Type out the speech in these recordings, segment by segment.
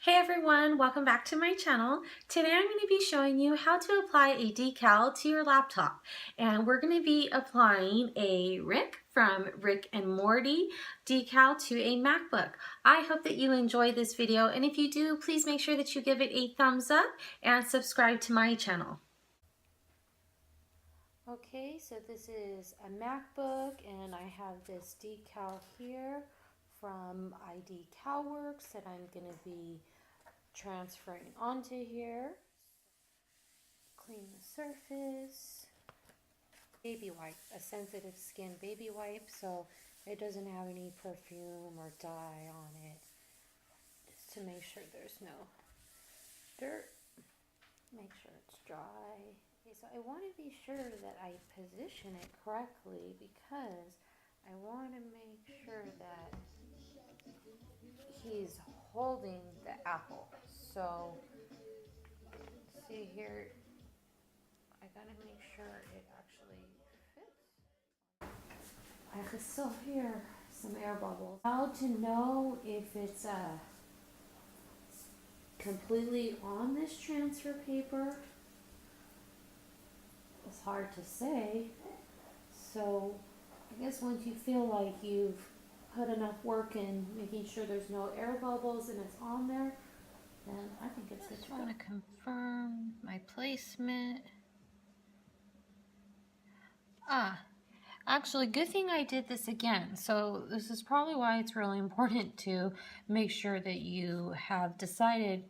Hey everyone, welcome back to my channel. Today I'm going to be showing you how to apply a decal to your laptop. And we're going to be applying a Rick from Rick and Morty decal to a MacBook. I hope that you enjoy this video, and if you do, please make sure that you give it a thumbs up and subscribe to my channel. Okay, so this is a MacBook and I have this decal here from IDECALWORKS that I'm going to be transferring onto here. Clean the surface. Baby wipe, a sensitive skin baby wipe, so it doesn't have any perfume or dye on it, just to make sure there's no dirt. Make sure it's dry. Okay, so I want to be sure that I position it correctly because I want to make sure that he's holding the apple. So see here, I gotta make sure it actually fits. I can still hear some air bubbles. How to know if it's completely on this transfer paper? It's hard to say. So I guess once you feel like you've put enough work in making sure there's no air bubbles and it's on there, then I think it's good to go. I want to confirm my placement. Actually, good thing I did this again. So this is probably why it's really important to make sure that you have decided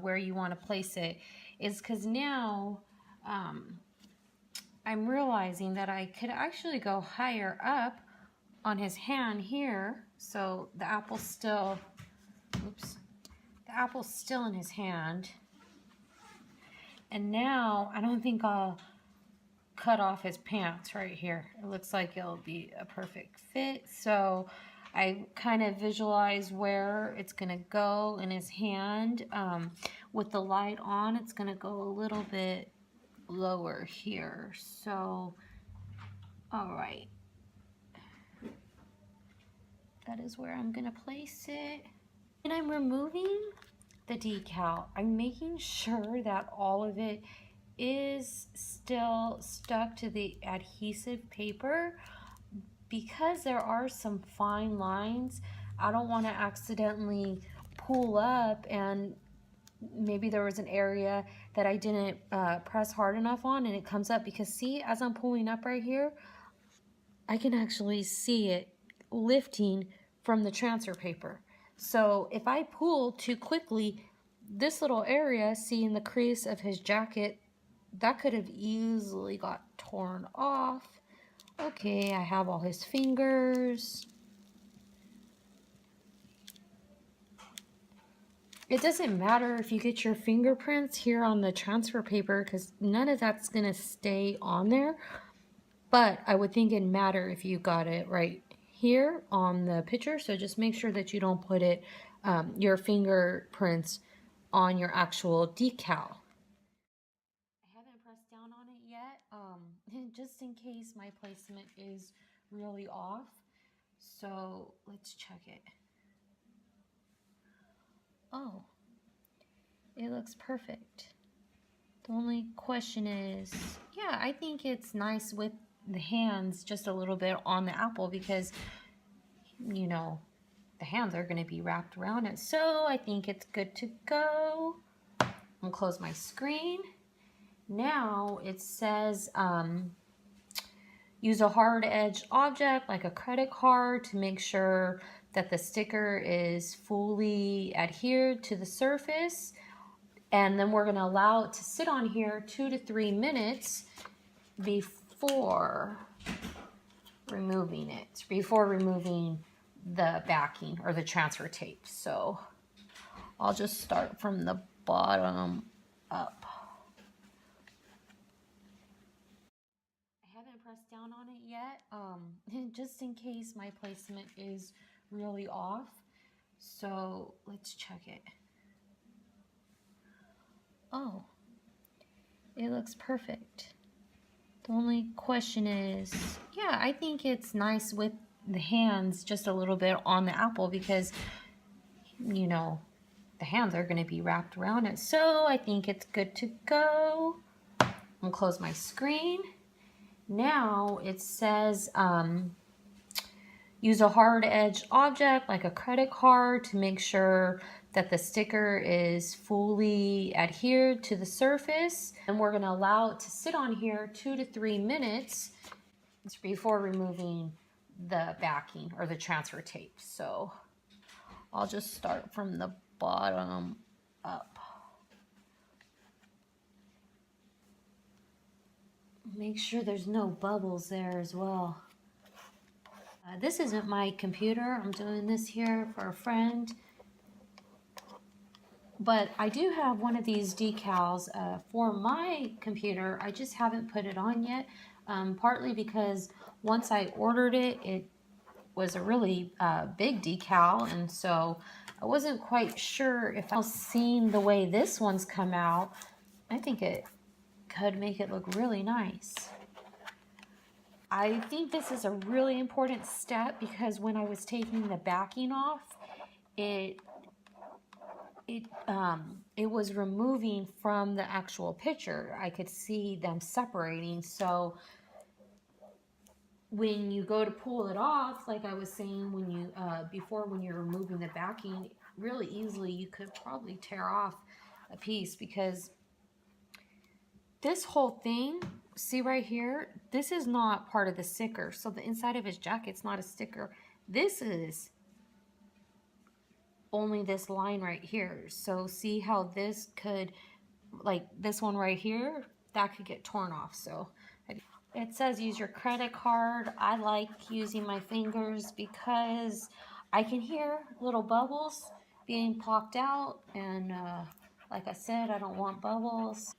where you want to place it, is because now I'm realizing that I could actually go higher up on his hand here. So the apple's still, oops, the apple's still in his hand. And now I don't think I'll cut off his pants right here. It looks like it'll be a perfect fit. So I kind of visualize where it's gonna go in his hand. With the light on, it's gonna go a little bit lower here. So, all right. That is where I'm gonna place it. And I'm removing the decal. I'm making sure that all of it is still stuck to the adhesive paper because there are some fine lines. I don't want to accidentally pull up and maybe there was an area that I didn't press hard enough on and it comes up, because see, as I'm pulling up right here, I can actually see it lifting from the transfer paper. So if I pull too quickly, this little area, see in the crease of his jacket, that could have easily got torn off. Okay, I have all his fingers. It doesn't matter if you get your fingerprints here on the transfer paper because none of that's gonna stay on there. But I would think it'd matter if you got it right here on the picture. So just make sure that you don't put it, your fingerprints on your actual decal. Down on it yet, just in case my placement is really off. So let's check it. Oh, it looks perfect. The only question is, yeah, I think it's nice with the hands just a little bit on the apple because, you know, the hands are going to be wrapped around it. So I think it's good to go. I'll close my screen. Now it says use a hard edged object like a credit card to make sure that the sticker is fully adhered to the surface. And then we're going to allow it to sit on here 2 to 3 minutes before removing it, before removing the backing or the transfer tape. So I'll just start from the bottom up. Press down on it yet, just in case my placement is really off. So let's check it. Oh, it looks perfect. The only question is, yeah, I think it's nice with the hands just a little bit on the apple because, you know, the hands are going to be wrapped around it. So I think it's good to go. I'm going to close my screen. Now it says use a hard edge object like a credit card to make sure that the sticker is fully adhered to the surface. And we're going to allow it to sit on here 2 to 3 minutes before removing the backing or the transfer tape. So I'll just start from the bottom up. Make sure there's no bubbles there as well. This isn't my computer. I'm doing this here for a friend. But I do have one of these decals for my computer. I just haven't put it on yet. Partly because once I ordered it, it was a really big decal. And so I wasn't quite sure if I was seeing the way this one's come out. I think it could make it look really nice. I think this is a really important step because when I was taking the backing off, it was removing from the actual picture. I could see them separating. So when you go to pull it off, like I was saying, when you before, when you're removing the backing, really easily you could probably tear off a piece, because this whole thing, see right here, this is not part of the sticker. So the inside of his jacket's not a sticker. This is only this line right here. So see how this could, like this one right here, that could get torn off. So it says use your credit card. I like using my fingers because I can hear little bubbles being popped out, and like I said, I don't want bubbles.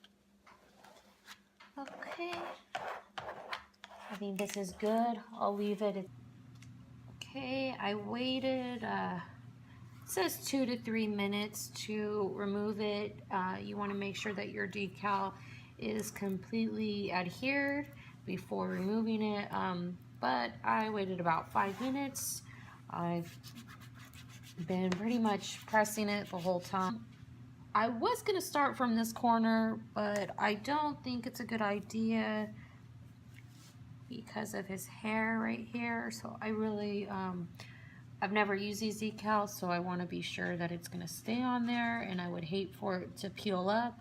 Okay, I think this is good. I'll leave it. Okay, I waited, it says 2 to 3 minutes to remove it. You want to make sure that your decal is completely adhered before removing it. But I waited about 5 minutes. I've been pretty much pressing it the whole time. I was going to start from this corner, but I don't think it's a good idea because of his hair right here. So I really, I've never used these decals, so I want to be sure that it's going to stay on there, and I would hate for it to peel up.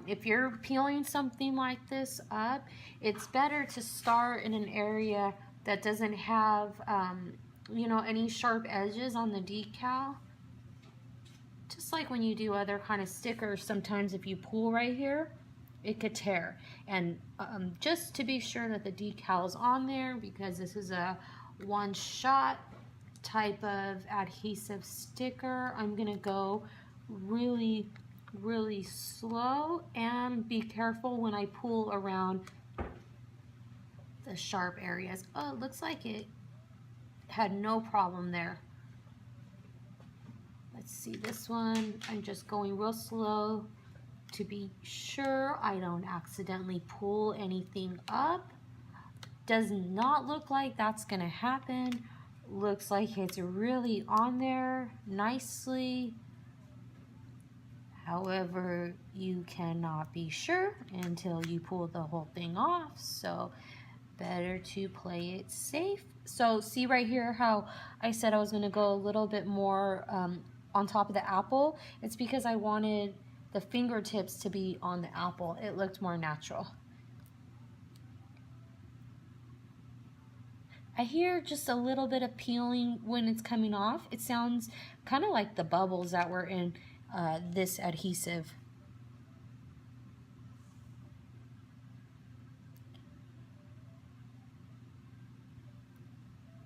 If you're peeling something like this up, it's better to start in an area that doesn't have, you know, any sharp edges on the decal. Just like when you do other kind of stickers, sometimes if you pull right here, it could tear. And just to be sure that the decal is on there, because this is a one-shot type of adhesive sticker, I'm gonna go really slow and be careful when I pull around the sharp areas. Oh, it looks like it had no problem there. Let's see this one. I'm just going real slow to be sure I don't accidentally pull anything up. Does not look like that's gonna happen. Looks like it's really on there nicely. However, you cannot be sure until you pull the whole thing off. So better to play it safe. So see right here how I said I was gonna go a little bit more on top of the apple. It's because I wanted the fingertips to be on the apple. It looked more natural. I hear just a little bit of peeling when it's coming off. It sounds kind of like the bubbles that were in this adhesive.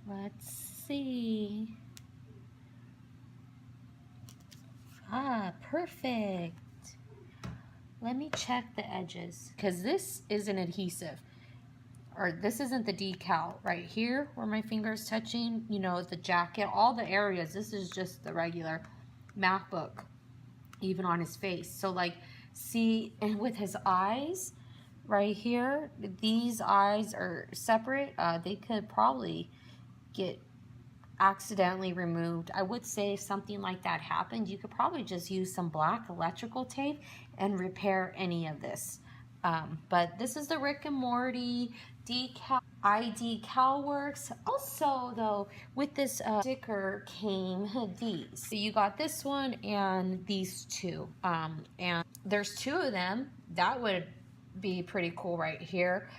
Let's see. Ah, perfect. Let me check the edges, because this is an adhesive, or this isn't the decal right here where my finger's touching, you know, the jacket, all the areas. This is just the regular MacBook, even on his face. So like, see, and with his eyes right here, these eyes are separate. They could probably get accidentally removed. I would say if something like that happened, you could probably just use some black electrical tape and repair any of this. But this is the Rick and Morty decal, IDECALWORKS. Also, though, with this sticker came these. So you got this one and these two. And there's two of them. That would be pretty cool right here.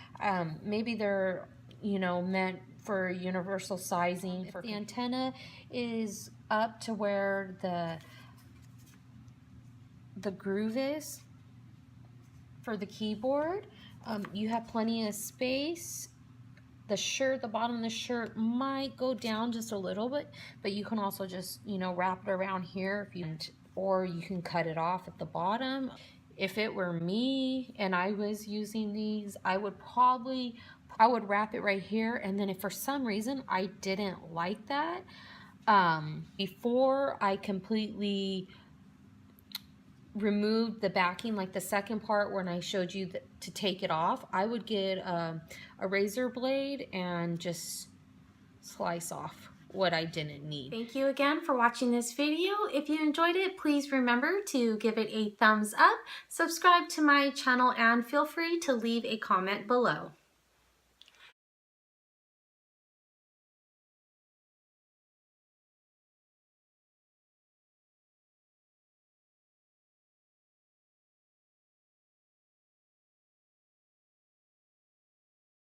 Maybe they're, you know, meant for universal sizing. The antenna is up to where the groove is for the keyboard. You have plenty of space. The bottom of the shirt might go down just a little bit, but you can also just, you know, wrap it around here if you, or you can cut it off at the bottom. If it were me and I was using these, I would wrap it right here. And then if for some reason I didn't like that, before I completely removed the backing, like the second part when I showed you to take it off, I would get a razor blade and just slice off what I didn't need. Thank you again for watching this video. If you enjoyed it, please remember to give it a thumbs up, subscribe to my channel, and feel free to leave a comment below.